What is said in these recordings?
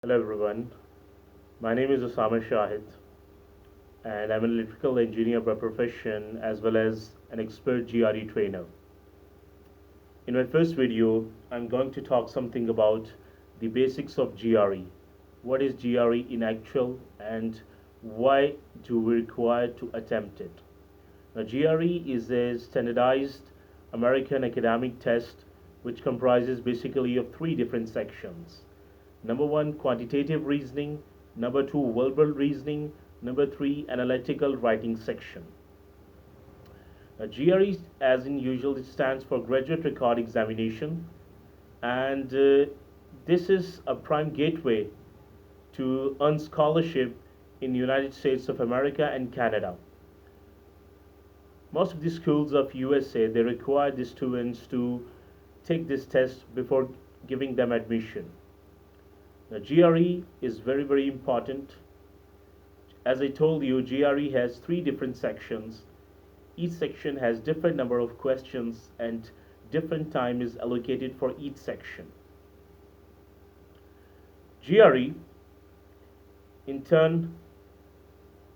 Hello everyone, my name is Usama Shahid and I'm an electrical engineer by profession as well as an expert GRE trainer. In my first video, I'm going to talk something about the basics of GRE. What is GRE in actual and why do we require to attempt it? Now, GRE is a standardized American academic test which comprises basically of three different sections. Number one, quantitative reasoning. Number two, verbal reasoning. Number three, analytical writing section. GRE, as in usual, it stands for Graduate Record Examination, and this is a prime gateway to earn scholarship in the United States of America and Canada. Most of the schools of USA, they require the students to take this test before giving them admission. Now, GRE is very important. As I told you, GRE has three different sections. Each section has different number of questions and different time is allocated for each section. GRE, in turn,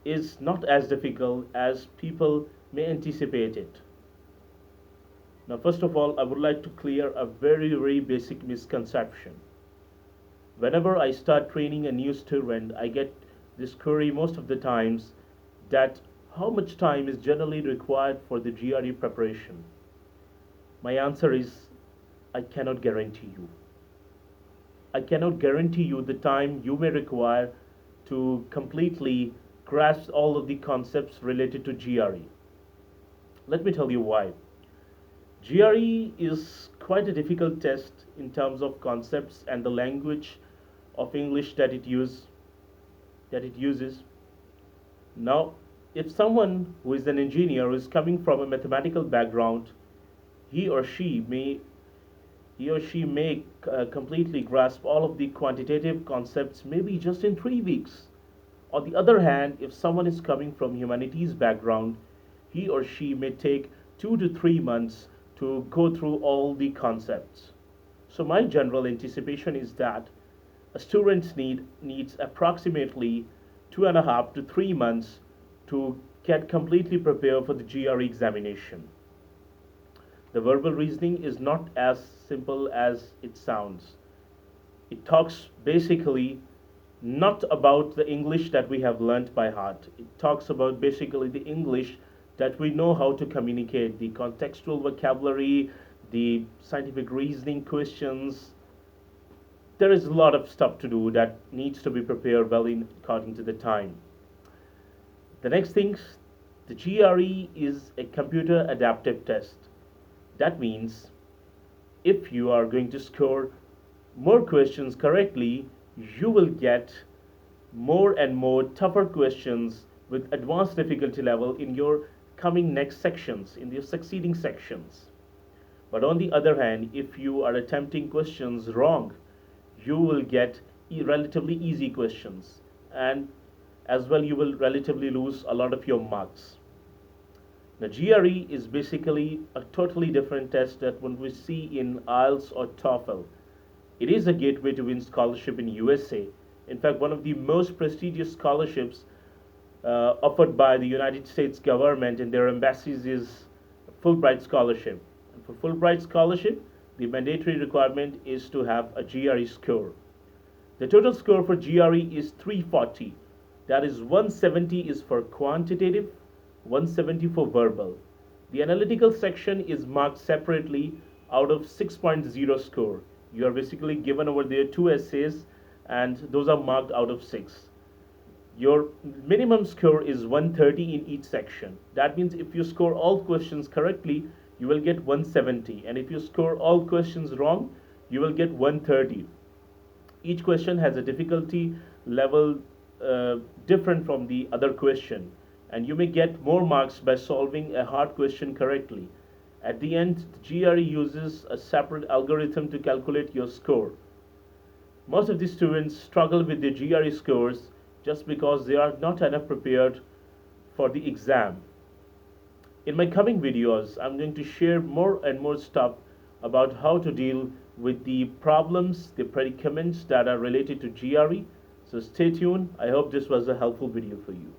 is not as difficult as people may anticipate it. Now, first of all, I would like to clear a very basic misconception. Whenever I start training a new student, I get this query most of the times that how much time is generally required for the GRE preparation. My answer is I cannot guarantee you. I cannot guarantee you the time you may require to completely grasp all of the concepts related to GRE. Let me tell you why. GRE is quite a difficult test in terms of concepts and the language of English that it uses. Now, if someone who is an engineer is coming from a mathematical background, he or she may completely grasp all of the quantitative concepts maybe just in 3 weeks. On the other hand, if someone is coming from humanities background, he or she may take 2 to 3 months to go through all the concepts. So my general anticipation is that a student needs approximately 2.5 to 3 months to get completely prepared for the GRE examination. The verbal reasoning is not as simple as it sounds. It talks basically not about the English that we have learnt by heart. It talks about basically the English that we know how to communicate, the contextual vocabulary, the scientific reasoning questions. There is a lot of stuff to do that needs to be prepared well in according to the time. The next thing, the GRE is a computer adaptive test. That means if you are going to score more questions correctly, you will get more and more tougher questions with advanced difficulty level in your coming next sections, in your succeeding sections. But on the other hand, if you are attempting questions wrong, you will get relatively easy questions, and as well you will relatively lose a lot of your marks. Now, GRE is basically a totally different test that when we see in IELTS or TOEFL. It is a gateway to win scholarship in USA. In fact, one of the most prestigious scholarships offered by the United States government and their embassies is Fulbright scholarship. And for Fulbright scholarship, the mandatory requirement is to have a GRE score. The total score for GRE is 340. That is 170 is for quantitative, 170 for verbal. The analytical section is marked separately out of 6.0 score. You are basically given over there 2 essays and those are marked out of 6. Your minimum score is 130 in each section. That means if you score all questions correctly, you will get 170, and if you score all questions wrong, you will get 130. Each question has a difficulty level different from the other question, and you may get more marks by solving a hard question correctly. At the end, the GRE uses a separate algorithm to calculate your score. Most of the students struggle with their GRE scores just because they are not enough prepared for the exam. In my coming videos, I'm going to share more and more stuff about how to deal with the problems, the predicaments that are related to GRE. So stay tuned. I hope this was a helpful video for you.